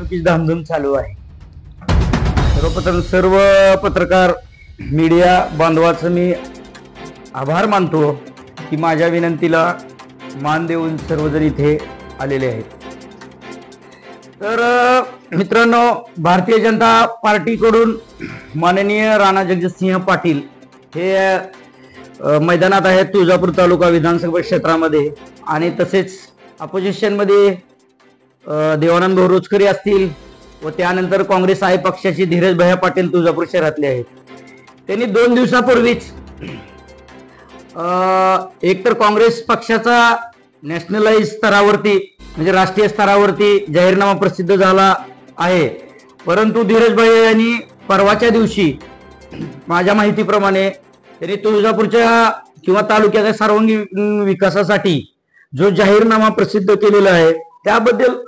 निवडणुकीची धामधूम चालू आहे। सर्वप्रथम सर्व पत्रकार मीडिया बांधवाचं मी आभार मानतो की माझ्या विनंतीला मान देऊन सर्वजण इथे आलेले आहेत। तर मित्रांनो, भारतीय जनता पार्टीकडून माननीय राणा जगजितसिंह पाटील हे मैदानात आहेत तुळजापूर तालुका विधानसभा क्षेत्रामध्ये, आणि तसेच अपोजिशन मध्ये देवानंद रोचकरी असतील व त्यानंतर काँग्रेस आहे पक्षाची धीरज भैया पाटील तुळजापूर शहरातले आहेत। त्यांनी 2 दिवसापूर्वीच एकतर काँग्रेस पक्षाचा नॅशनलाइज स्तरावरती म्हणजे राष्ट्रीय स्तरावरती जाहीरनामा प्रसिद्ध झाला आहे, परंतु धीरज भैया यांनी परवाच्या दिवशी माझ्या माहितीप्रमाणे त्यांनी तुळजापूरच्या किंवा तालुक्याच्या सर्वांगीण विकासासाठी जो जाहीरनामा प्रसिद्ध केलेला आहे त्याबद्दल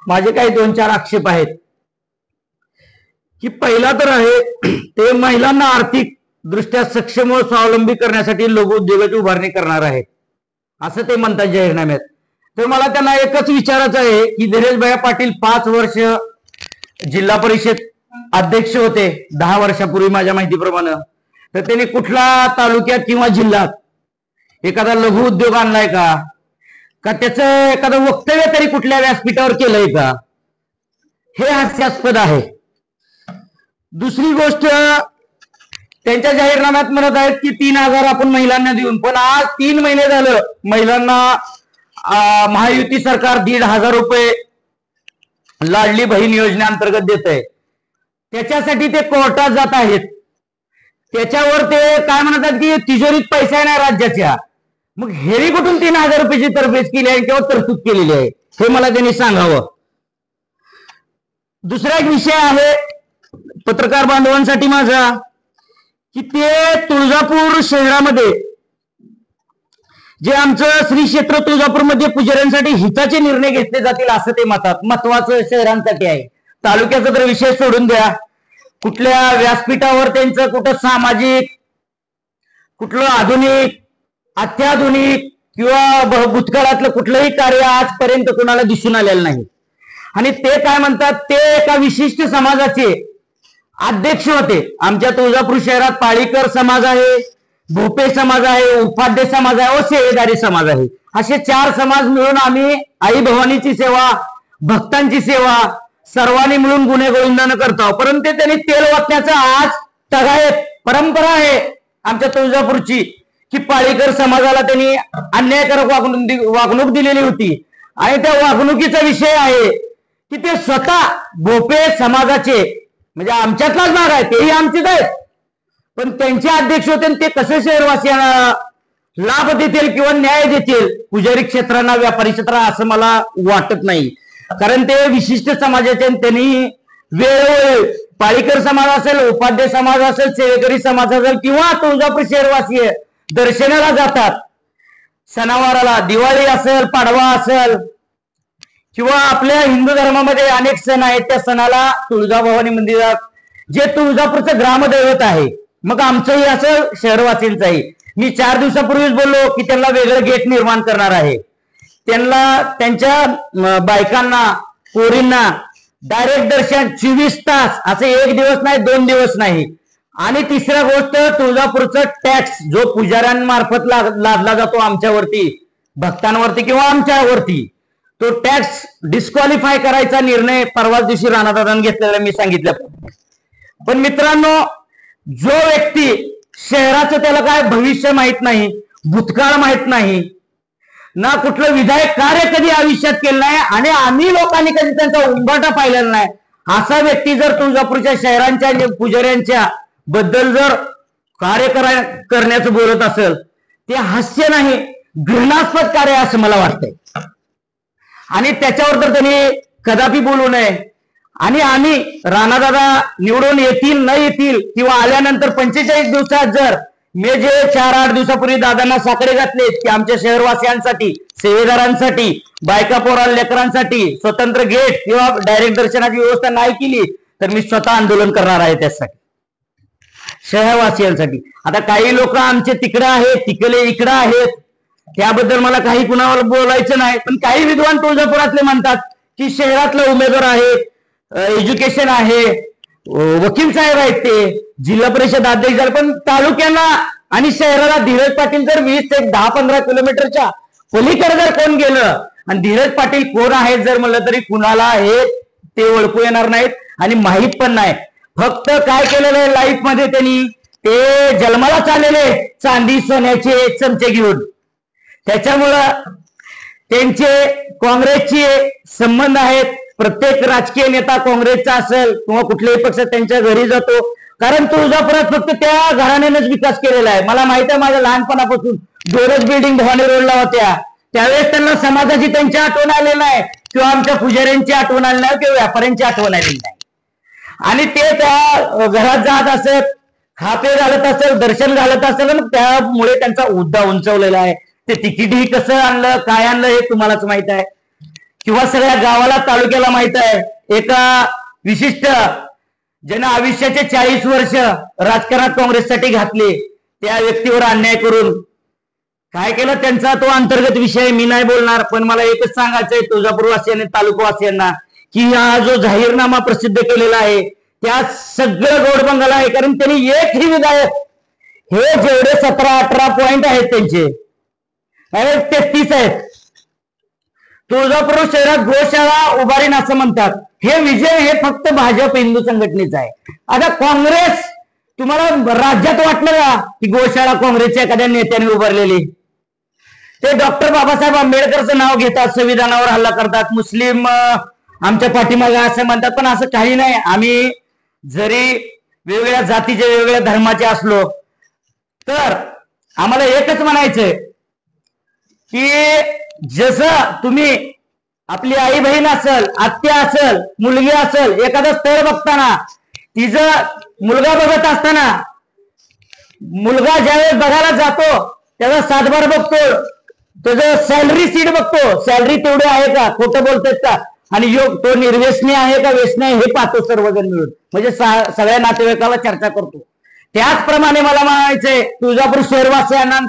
माझे काही 2-4 आक्षेप आहेत। की पहिला तर आहे ते महिलांना आर्थिक दृष्ट्या सक्षम व स्वावलंबी करण्यासाठी लघु उद्योगाची उभारणी करणार आहेत असं ते म्हणतात जाहीरनाम्यात। तर मला त्यांना एकच विचारायचं आहे की धीरज भैया पाटील 5 वर्ष जिल्हा परिषद अध्यक्ष होते 10 वर्षापूर्वी माझ्या माहितीप्रमाणे, तर त्यांनी कुठला तालुक्यात किंवा जिल्ह्यात एखादा लघु उद्योग आणलाय का त्याचं एखादं वक्तव्य तरी कुठल्या व्यासपीठावर केलंय का, हे हास्यास्पद आहे। दुसरी गोष्ट, त्यांच्या जाहीरनाम्यात म्हणत आहेत की 3,000 आपण महिलांना देऊन, पण आज 3 महिने झालं महिलांना महायुती सरकार 1,500 रुपये लाडली बहीण योजनेअंतर्गत देत आहे। त्याच्यासाठी ते कोर्टात जात आहेत, त्याच्यावर ते काय म्हणतात की तिजोरीत पैसा नाही राज्याच्या, मग हेरी कुठून 3,000 रुपयाची तरफेज केली आहे किंवा तरतूद केलेली आहे हे मला त्यांनी सांगावं। दुसरा एक विषय आहे पत्रकार बांधवांसाठी माझा की ते तुळजापूर शहरामध्ये जे आमचं श्री क्षेत्र तुळजापूरमध्ये पुजाऱ्यांसाठी हिताचे निर्णय घेतले जातील असं ते महत्वाचं शहरांसाठी आहे। तालुक्याचा तर विषय सोडून द्या, कुठल्या व्यासपीठावर त्यांचं कुठं सामाजिक कुठलं आधुनिक अत्याधुनिक किंवा भूतकाळातलं कुठलंही कार्य आजपर्यंत कुणाला दिसून आलेलं नाही। आणि ते काय म्हणतात, ते एका विशिष्ट समाजाचे अध्यक्ष होते। आमच्या तुळजापूर शहरात पाळीकर समाज आहे, भोपे समाज आहे, उपाध्ये समाज आहे व सेवेदारी समाज आहे, असे 4 समाज मिळून आम्ही आई भवानीची सेवा, भक्तांची सेवा सर्वांनी मिळून गुण्यागोविंदानं करतो। परंतु त्यांनी तेल वाटण्याचा आज तगायत परंपरा आहे आमच्या तुळजापूरची की पाळीकर समाजाला त्यांनी अन्यायकारक वागणूक दिलेली होती, आणि त्या वागणुकीचा विषय आहे की ते स्वतः भोपे समाजाचे म्हणजे आमच्यातलाच भाग आहे, तेही आमचेच आहेत, पण त्यांचे अध्यक्ष होते, ते कसे शहरवासियांना लाभ देतील किंवा न्याय देतील पुजारी क्षेत्रांना, व्यापारी क्षेत्रांना, असं मला वाटत नाही। कारण ते विशिष्ट समाजाचे, त्यांनी वेळोवेळी पाळीकर समाज असेल, उपाध्ये समाज असेल, सेवेकरी समाज असेल किंवा तुळजापूर शहरवासी दर्शनाला जातात, सणावाराला, दिवाळी असेल, पाडवा असेल किंवा आपल्या हिंदू धर्मामध्ये अनेक सण आहेत, त्या सणाला तुळजाभवानी मंदिरात जे तुळजापूरचं ग्रामदैवत आहे, मग आमचंही असं शहरवासींचं आहे। मी 4 दिवसापूर्वीच बोललो की त्यांना वेगळं गेट निर्माण करणार आहे, त्यांना त्यांच्या बायकांना पोरींना डायरेक्ट दर्शन 24 तास, असं 1 दिवस नाही 2 दिवस नाही। आणि तिसरी गोष्ट, तुळजापूरचं टॅक्स जो पुजाऱ्यांमार्फत लादला जातो आमच्यावरती, भक्तांवरती किंवा आमच्यावरती, तो टॅक्स डिस्क्वालिफाय करायचा निर्णय परवाच दिवशी राणादादांनी घेतलेला मी सांगितलं। पण मित्रांनो, जो व्यक्ती शहराचं त्याला काय भविष्य माहित नाही, भूतकाळ माहित नाही, ना कुठलं विधायक कार्य कधी आयुष्यात केलं नाही, आणि आम्ही लोकांनी कधी त्यांचा उंबाटा पाहिलेला नाही, असा व्यक्ती जर तुळजापूरच्या शहरांच्या पुजाऱ्यांच्या बद्दल जर कार्य करण्याचं बोलत असेल, ते हास्य नाही, घृणास्पद कार्य असं मला वाटतंय, आणि त्याच्यावर तर त्यांनी कदापि बोलू नये। आणि आम्ही राणादादा निवडून येतील न येतील किंवा आल्यानंतर 45 दिवसात जर मी जे 4-8 दिवसापूर्वी दादांना साकडे घातले की आमच्या शहरवासियांसाठी, सेवेदारांसाठी, बायका पोरा लेकरांसाठी स्वतंत्र गेट किंवा डायरेक्ट दर्शनाची व्यवस्था नाही केली तर मी स्वतः आंदोलन करणार आहे त्यासाठी, शहरवासियांसाठी। आता काही लोक आमचे तिकडे आहेत, तिकडे इकडे आहेत, त्याबद्दल मला काही कुणावर बोलायचं नाही, पण काही विद्वान तुळजापुरातले म्हणतात की शहरातला उमेदवार आहे, एज्युकेशन आहे, वकील साहेब आहेत, ते जिल्हा परिषद अध्यक्ष झाले, पण तालुक्यांना आणि शहराला धीरज पाटील जर 20 ते 10-15 किलोमीटरच्या पलीकडे जर कोण गेलं आणि धीरज पाटील कोण आहेत जर म्हणलं तरी कुणाला हे ते ओळखू येणार नाहीत आणि माहीत पण नाही. फक्त काय केलेलं आहे लाईफ मध्ये त्यांनी, ते जन्माला चाललेले चांदी सोन्याचे चमचे घेऊन, त्याच्यामुळं त्यांचे काँग्रेसचे संबंध आहेत. प्रत्येक राजकीय नेता काँग्रेसचा असेल किंवा कुठल्याही पक्ष त्यांच्या घरी जातो, कारण तुळजापुरात फक्त त्या घराण्यानेच विकास केलेला आहे. मला माहित आहे, माझ्या लहानपणापासून 2च बिल्डिंग भवानी रोडला होत्या, त्यावेळेस त्यांना समाजाची त्यांची आठवण आलेली नाही किंवा आमच्या पुजाऱ्यांची आठवण आली नाही किंवा व्यापाऱ्यांची आठवण आलेली नाही. आणि ते त्या घरात जात असत, खाते घालत असेल, दर्शन घालत असेल, त्यामुळे त्यांचा हुद्दा उंचवलेला आहे. ते तिकीटही कसं आणलं, काय आणलं हे तुम्हालाच माहित आहे किंवा सगळ्या गावाला तालुक्याला माहित आहे. एका विशिष्ट ज्यानं आयुष्याचे 40 वर्ष राजकारणात काँग्रेससाठी घातले, त्या व्यक्तीवर अन्याय करून काय केलं, त्यांचा तो अंतर्गत विषय मी नाही बोलणार. पण मला एकच सांगायचंय तुळजापूरवासियांनी, तालुकावासियांना, की हा जो जाहीरनामा प्रसिद्ध केलेला आहे त्यात सगळं गोडबंगाला आहे. कारण त्यांनी एकही विधायक, हे जेवढे 17-18 पॉइंट आहेत त्यांचे 33 आहेत. तुळजापूर शहरात गोशाळा उभारीन असं म्हणतात, हे विजय हे फक्त भाजप हिंदू संघटनेचा आहे. आता काँग्रेस, तुम्हाला राज्यात वाटलं का की गोशाळा काँग्रेसच्या एखाद्या नेत्याने उभारलेली? ते डॉक्टर बाबासाहेब आंबेडकरचं नाव घेतात, संविधानावर हल्ला करतात, मुस्लिम आमच्या पाठीमागे असं म्हणतात, पण असं काही नाही. आम्ही जरी वेगवेगळ्या जातीचे, वेगवेगळ्या धर्माचे असलो तर आम्हाला एकच म्हणायचंय की जसं तुम्ही आपली आई बहीण असेल, आत्या असेल, मुलगी असेल, एखादं स्थळ बघताना, तिचं मुलगा बघत असताना, मुलगा ज्यावेळेस बघायला जातो त्याचा सातबार बघतो, त्याचं सॅलरी सीट बघतो, सॅलरी तेवढी आहे का, खोटं बोलतोय का, आणि योग तो निर्व्यसनी आहे का व्यसनी आहे हे पाहतो सर्वजण मिळून, म्हणजे सगळ्या नातेवाईकाला चर्चा करतो. त्याचप्रमाणे मला म्हणायचंय तुळजापूर शहरवासियांना आणि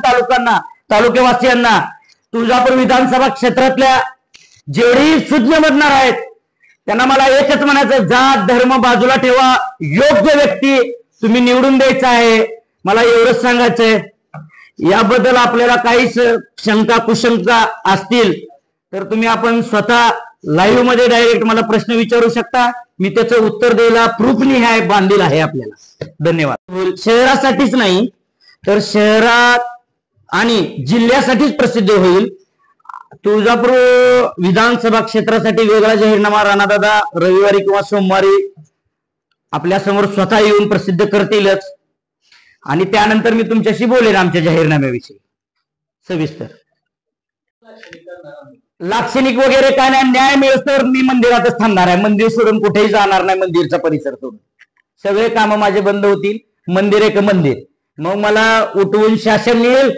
तालुक्यावासियांना, तुळजापूर विधानसभा क्षेत्रातल्या जेवढी सुज्ञ मतदार आहेत त्यांना मला एकच म्हणायचं, जात धर्म बाजूला ठेवा, योग्य व्यक्ती तुम्ही निवडून द्यायचा आहे. मला एवढंच सांगायचंय. याबद्दल आपल्याला काही शंका कुशंका असतील तर तुम्ही आपण स्वतः लाईव्ह मध्ये डायरेक्ट मला प्रश्न विचारू शकता, मी त्याचं उत्तर द्यायला प्रूफनी आहे बांधील आहे आपल्याला. धन्यवाद. शहरासाठीच नाही तर शहरात आणि जिल्ह्यासाठीच प्रसिद्ध होईल. तुळजापूर विधानसभा क्षेत्रासाठी वेगळा जाहीरनामा राणादादा रविवारी किंवा सोमवारी आपल्या समोर स्वतः येऊन प्रसिद्ध करतीलच, आणि त्यानंतर मी तुमच्याशी बोलेन आमच्या जाहीरनाम्याविषयी सविस्तर. लाक्षणिक वगैरे काय नाही, न्याय मिळतो मी मंदिरातच थांबणार आहे, मंदिर सोडून कुठेही जाणार नाही, मंदिरचा परिसर सोडून सगळे कामं माझे बंद होतील. मंदिर एक मंदिर, मग मला उठवून शासन नेईल,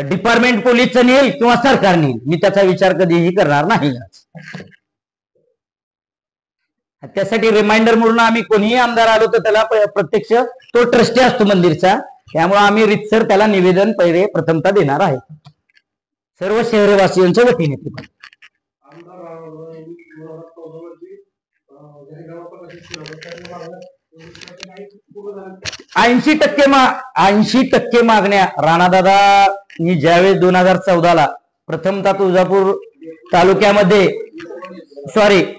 डिपार्टमेंट पोलीसचं नेईल किंवा सरकार नेईल, मी त्याचा विचार कधीही करणार नाही. त्यासाठी रिमाइंडर म्हणून आम्ही कोणीही आमदार आलो तर त्याला प्रत्यक्ष तो ट्रस्टी असतो मंदिरचा, त्यामुळे आम्ही रितसर त्याला निवेदन पहिले प्रथमतः देणार आहे सर्व शहरवासियांच्या वतीने. 80% मागण्या राणादादांनी ज्यावेळेस 2014ला प्रथमतः तुळजापूर तालुक्यामध्ये,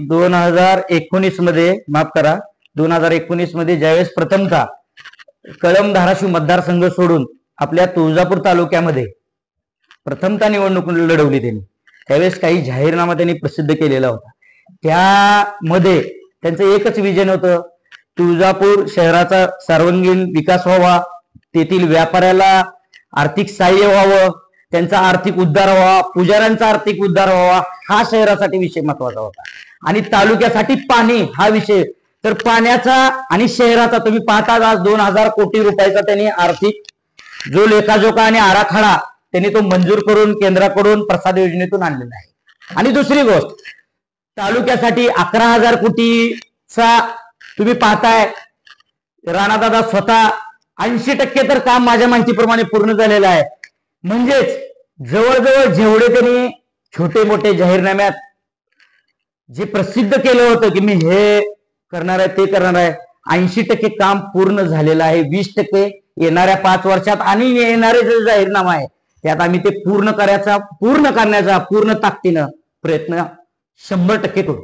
2019 मध्ये, माफ करा, 2019 मध्ये ज्यावेळेस प्रथमतः कळंब धाराशिव मतदारसंघ सोडून आपल्या तुळजापूर तालुक्यामध्ये प्रथमतः निवडणूक लढवली त्यांनी, त्यावेळेस काही जाहीरनामा त्यांनी प्रसिद्ध केलेला होता. त्यामध्ये त्यांचं एकच विजन होतं, तुळजापूर शहराचा सर्वांगीण विकास व्हावा, तेथील व्यापाऱ्याला आर्थिक सहाय्य व्हावं, त्यांचा आर्थिक उद्धार व्हावा, पुजाऱ्यांचा आर्थिक उद्धार व्हावा, हा शहरासाठी विषय महत्वाचा होता. आणि तालुक्यासाठी पाणी हा विषय, तर पाण्याचा आणि शहराचा तुम्ही पाहता आज 2000 कोटी रुपयाचा त्यांनी आर्थिक जो लेखाजोखा आणि आराखडा त्यांनी तो मंजूर करून केंद्राकडून प्रसाद योजनेतून आणलेला आहे. आणि दुसरी गोष्ट, तालुक्यासाठी 11,000 कोटीचा तुम्ही पाहताय राणादादा स्वतः 80% तर काम माझ्या माहितीप्रमाणे पूर्ण झालेलं आहे. म्हणजेच जवळजवळ जेवढे त्यांनी छोटे मोठे जाहीरनाम्यात जे प्रसिद्ध केलं होतं की मी हे करणार आहे ते करणार आहे, 80% काम पूर्ण झालेलं आहे. 20% येणाऱ्या 5 वर्षात आणि येणारे जे जाहीरनामा आहे त्यात आम्ही ते पूर्ण करण्याचा पूर्ण ताकदीनं प्रयत्न 100% करू.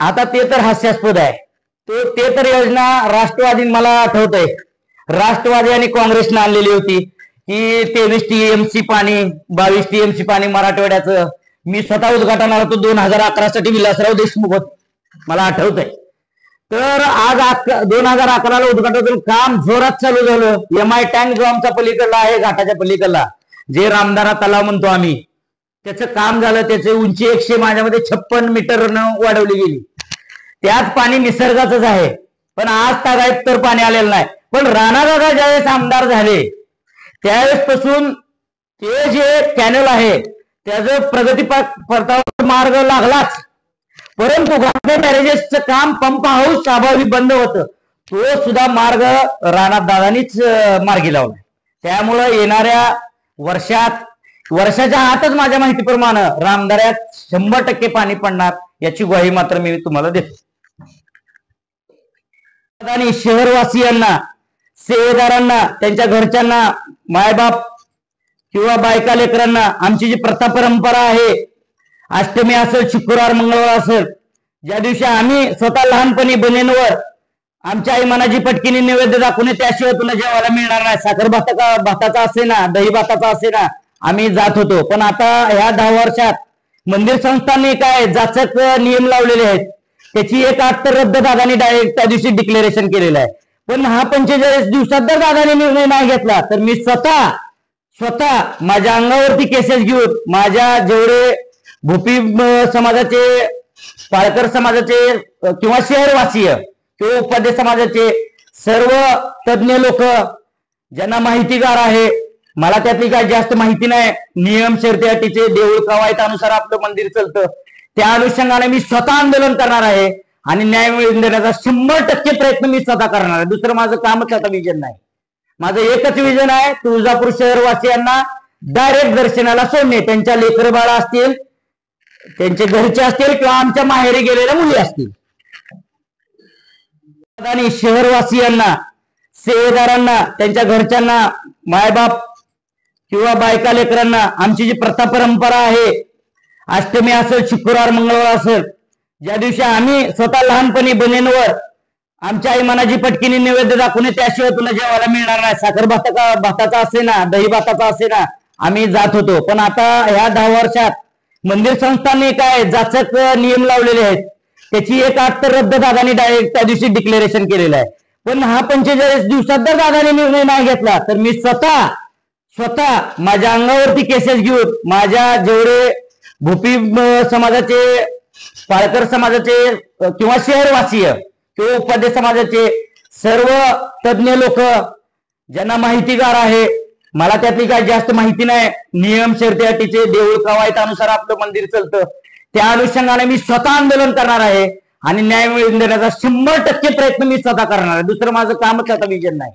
आता ते तर हास्यास्पद आहे. ते तर योजना राष्ट्रवादी, मला आठवतंय राष्ट्रवादी आणि काँग्रेसने आणलेली होती की 23 TMC पाणी, 22 TMC पाणी मराठवाड्याचं. मी स्वतः उद्घाटन आलो होतो 2011 साठी, विलासराव देशमुख होते, मला आठवतंय. तर आज 2011ला उद्घाटन काम जोरात चालू झालं. MI टँक जो आमचा पलीकडला आहे, घाटाच्या पलीकडला, जे रामदारा तलाव म्हणतो आम्ही, त्याचं काम झालं. त्याची उंची 100 माझ्यामध्ये 56 मीटरनं वाढवली गेली. त्यात पाणी निसर्गाचंच आहे, पण आज तागायत तर पाणी आलेलं नाही. पण राणादादा ज्यावेळेस आमदार झाले त्यावेळेस पासून ते जे कॅनल आहे त्याचं प्रगती पथावर मार्ग लागलाच, परंतु घाटे बॅरेजेसचं काम पंप हाऊस स्वाभाविक बंद होतं, तो सुद्धा मार्ग राणादादांनीच मार्गी लावला. त्यामुळं येणाऱ्या वर्षाच्या आतच माझ्या माहितीप्रमाणे रामदाऱ्यात 100% पाणी पडणार, याची ग्वाही मात्र मी तुम्हाला देतो. आणि शहरवासियांना, सेवेदारांना, त्यांच्या घरच्यांना, मायबाप किंवा बायका लेकरांना आमची जी प्रथा परंपरा आहे, अष्टमी असेल, शुक्रवार, मंगळवार असेल, ज्या दिवशी आम्ही स्वतः लहानपणी बनेनवर आमच्या आई मनाची पटकीने नैवेद्य दाखवणे, त्याशिवाय तुला जेवायला मिळणार नाही. साखर भाताचा असे ना, दही भाताचा असे ना, आम्ही जात होतो. पण आता ह्या 10 वर्षात मंदिर संस्थांनी काय जाचक नियम लावलेले आहेत, त्याची एक अट तर रद्द दादानी डायरेक्ट त्या दिवशी डिक्लेरेशन केलेलं आहे. पण हा 45 दिवसात जर दादाने निर्णय नाही घेतला तर मी स्वतः माझ्या अंगावरती केसेस घेऊन माझ्या जेवढे भोपी समाजाचे, पाळकर समाजाचे किंवा शहरवासीय किंवा उपाध्ये समाजाचे सर्व तज्ञ लोक ज्यांना माहितीगार आहे, मला त्यातली काय जास्त माहिती नाही, नियम शर्ती अटीचे देऊळ कवायतानुसार आपलं मंदिर चालतं, त्या अनुषंगाने मी स्वतः आंदोलन करणार आहे आणि न्याय मिळवून देण्याचा 100% प्रयत्न मी स्वतः करणार आहे. दुसरं माझं कामच आता विजन नाही. माझं एकच विजन आहे, तुळजापूर शहरवासियांना डायरेक्ट दर्शनाला सोडणे. त्यांच्या लेकर बाळा असतील, त्यांचे घरचे असतील किंवा आमच्या माहेरी गेलेल्या मुली असतील. आणि शहरवासियांना, सेवेदारांना, त्यांच्या घरच्यांना, मायबाप किंवा बायका लेकरांना आमची जी प्रथा परंपरा आहे, अष्टमी असेल, शुक्रवार, मंगळवार असेल, ज्या दिवशी आम्ही स्वतः लहानपणी बनेनवर आमच्या आई मनाची पटकीने नैवेद्य दाखवणे, त्याशिवाय तुला जेवायला मिळणार नाही. साखर भाताचा असे ना, दही भाताचा असे ना, आम्ही जात होतो. पण आता ह्या 10 वर्षात मंदिर संस्थांनी काय जाचक नियम लावलेले आहेत, त्याची एक अट तर रद्द दादानी डायरेक्ट त्या दिवशी डिक्लेरेशन केलेलं आहे. पण हा 45 दिवसात जर दादाने निर्णय नाही घेतला तर मी स्वतः माझ्या अंगावरती केसेस घेऊन माझ्या जेवढे भोपी समाजाचे, पाळकर समाजाचे किंवा शहरवासीय किंवा उपाध्ये समाजाचे सर्व तज्ञ लोक ज्यांना माहितीगार आहे, मला त्यातली काय जास्त माहिती नाही, नियम शर्ती अटीचे देऊळ कवायतानुसार आपलं मंदिर चालतं, त्या अनुषंगाने मी स्वतः आंदोलन करणार आहे आणि न्याय मिळवून देण्याचा 100% प्रयत्न मी स्वतः करणार आहे. दुसरं माझं कामच आता विजन नाही.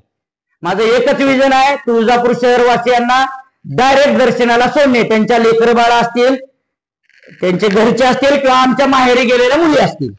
माझं एकच विजन आहे, तुळजापूर शहरवासियांना डायरेक्ट दर्शनाला सोडणे. त्यांच्या लेकर बाळा असतील, त्यांचे घरचे असतील किंवा आमच्या माहेरी गेलेल्या मुली असतील.